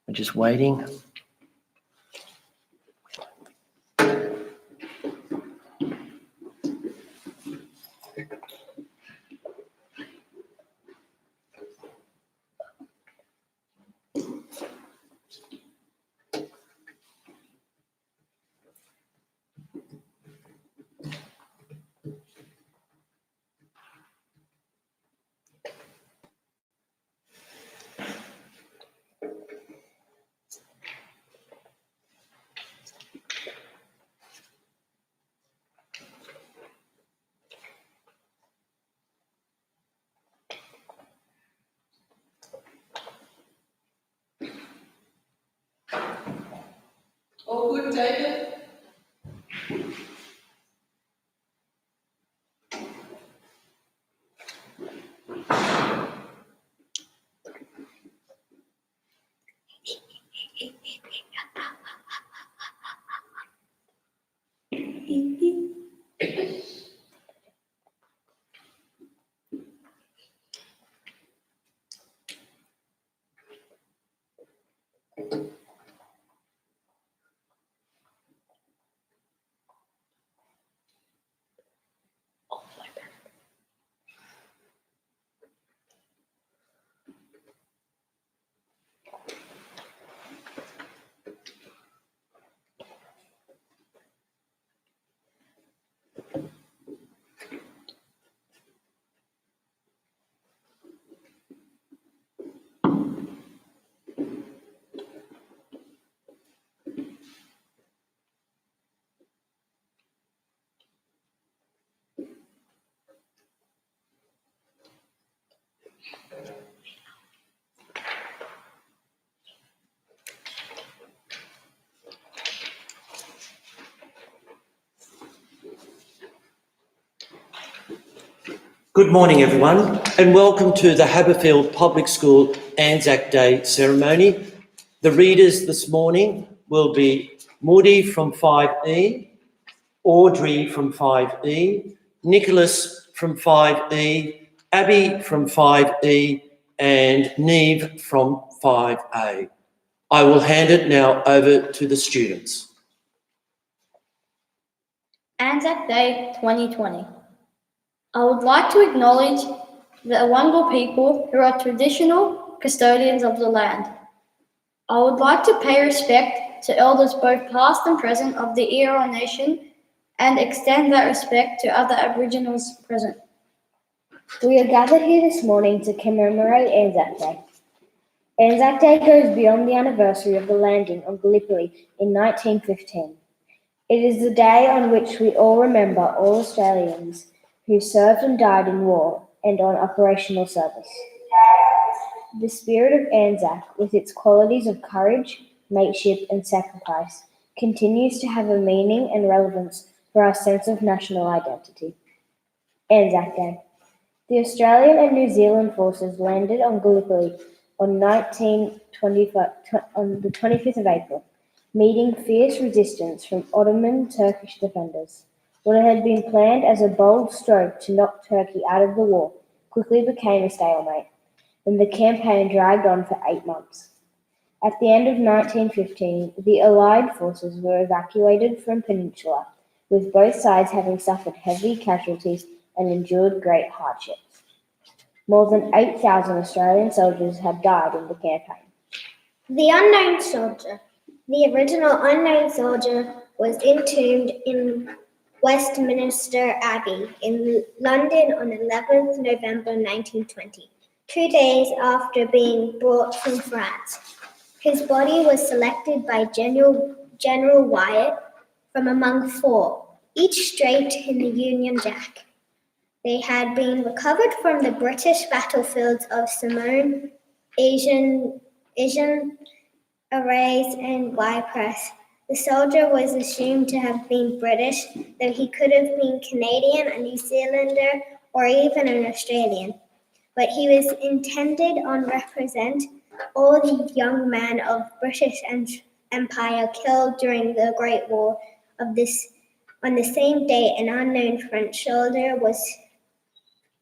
We're just waiting. All good, David? Good morning, everyone, and welcome to the Haberfield Public School ANZAC Day ceremony. The readers this morning will be Moody from 5E, Audrey from 5E, Nicholas from 5E, Abby from 5E, and Neve from 5A. I will hand it now over to the students. ANZAC Day 2020. I would like to acknowledge the Awangul people who are traditional custodians of the land. I would like to pay respect to elders both past and present of the Eora Nation and extend that respect to other Aboriginals present. We are gathered here this morning to commemorate ANZAC Day. ANZAC Day goes beyond the anniversary of the landing on Gallipoli in 1915. It is the day on which we all remember all Australians who served and died in war and on operational service. The spirit of ANZAC, with its qualities of courage, mateship and sacrifice, continues to have a meaning and relevance for our sense of national identity. ANZAC Day. The Australian and New Zealand forces landed on Gallipoli on the 25th of April, meeting fierce resistance from Ottoman Turkish defenders. What had been planned as a bold stroke to knock Turkey out of the war quickly became a stalemate, and the campaign dragged on for 8 months. At the end of 1915, the Allied forces were evacuated from Peninsula, with both sides having suffered heavy casualties and endured great hardships. More than 8,000 Australian soldiers had died in the campaign. The Unknown Soldier. The original Unknown Soldier was entombed in Westminster Abbey in London on 11th November 1920, 2 days after being brought from France. His body was selected by General Wyatt from among 4, each draped in the Union Jack. They had been recovered from the British battlefields of Somme, Agen, Arras, and Ypres. The soldier was assumed to have been British, though he could have been Canadian, a New Zealander, or even an Australian. But he was intended to represent all the young men of British Empire killed during the Great War of this. On the same day, an unknown French soldier was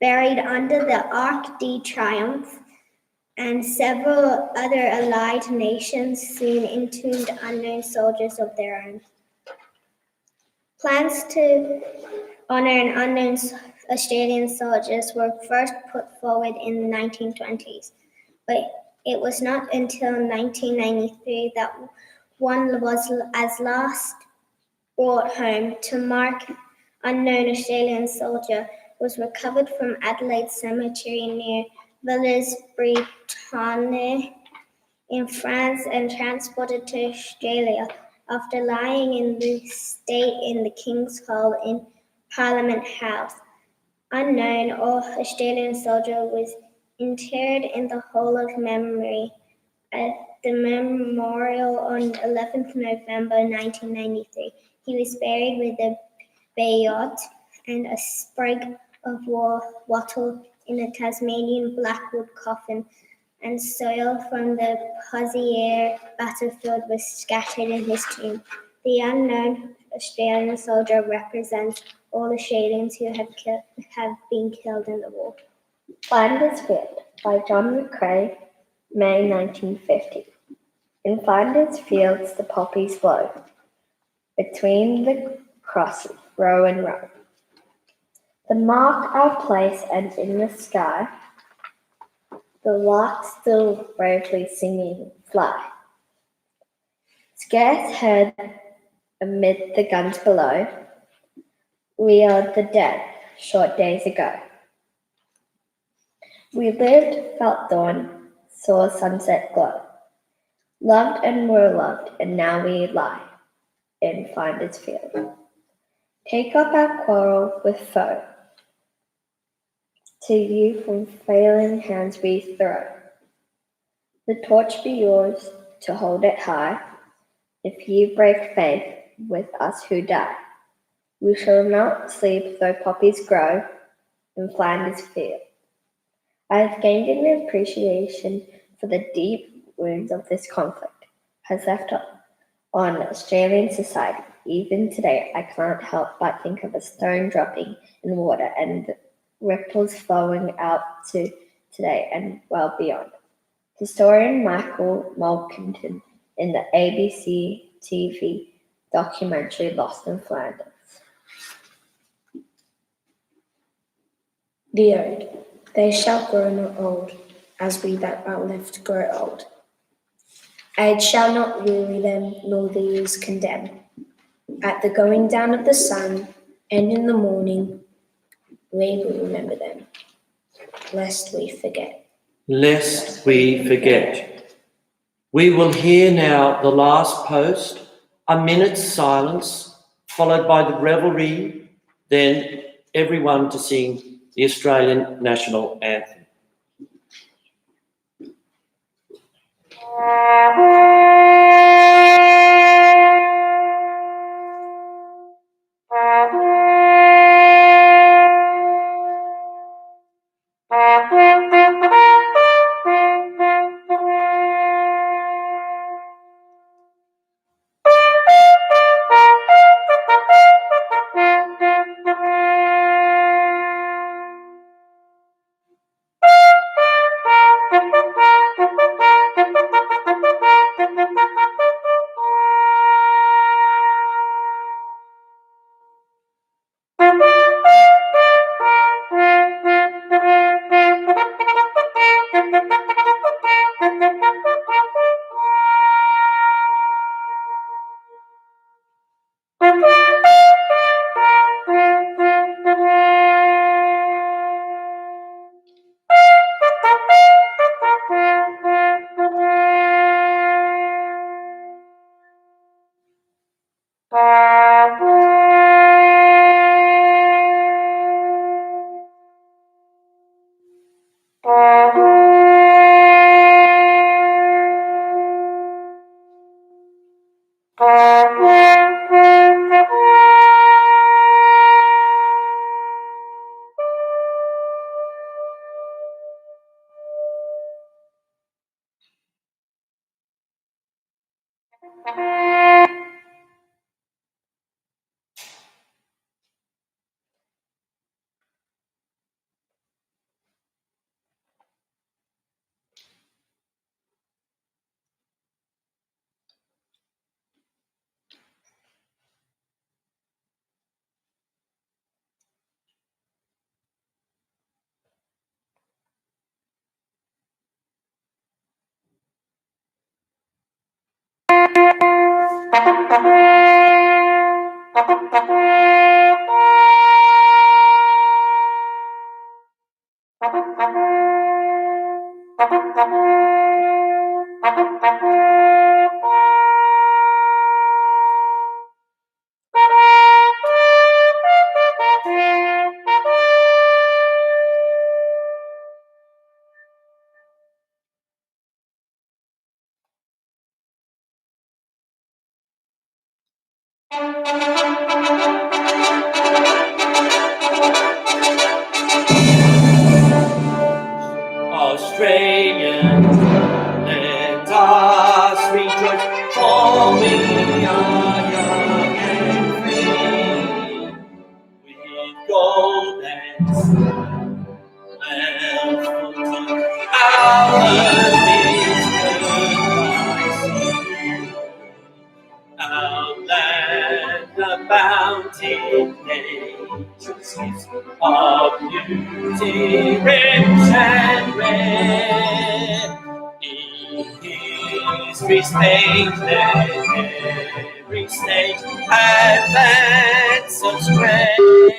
buried under the Arc de Triomphe, and several other allied nations soon entombed unknown soldiers of their own. Plans to honor an unknown Australian soldiers were first put forward in the 1920s, but it was not until 1993 that one was at last brought home. To mark unknown Australian soldier was recovered from Adelaide Cemetery near Villers-Bretonneux in France and transported to Australia after lying in the state in the King's Hall in Parliament House. Unknown Australian soldier was interred in the Hall of Memory at the memorial on 11th November 1993. He was buried with a bayot and a sprig of wattle in a Tasmanian blackwood coffin, and soil from the Poziere battlefield was scattered in his tomb. The unknown Australian soldier represents all Australians who have been killed in the war. Flinders Field by John McCrae, May 1950. In Flinders Fields the poppies blow, between the crosses, row and row. The mark our place, and in the sky, the lark still bravely singing fly. Scarce heard amid the guns below, we are the dead, short days ago. We lived, felt dawn, saw sunset glow, loved and were loved, and now we lie in Flinders Field. Take up our quarrel with foe, to you from failing hands we throw. The torch be yours to hold it high, if ye break faith with us who die. We shall not sleep though poppies grow in Flinders Field. I have gained an appreciation for the deep wounds of this conflict has left on Australian society. Even today, I can't help but think of a stone dropping in water and the ripples flowing out to today and well beyond. Historian Michael Mulkington in the ABC TV documentary Lost in Flanders. The Ode. They shall grow not old, as we that outlived grow old. Age shall not weary them, nor the years condemn. At the going down of the sun, and in the morning, we will remember them, lest we forget. Lest we forget. We will hear now the last post, a minute's silence, followed by the revelry, then everyone to sing the Australian National Anthem. Australians, let us rejoice, for we are young and free. With gold and silver, wealth full to our our land, the bounty nature's gifts of beauty, rich and rare. In history's page, let every stage advance of strength.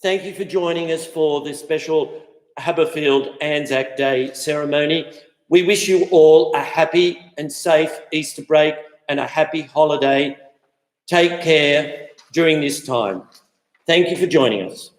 Thank you for joining us for this special Haberfield ANZAC Day ceremony. We wish you all a happy and safe Easter break and a happy holiday. Take care during this time. Thank you for joining us.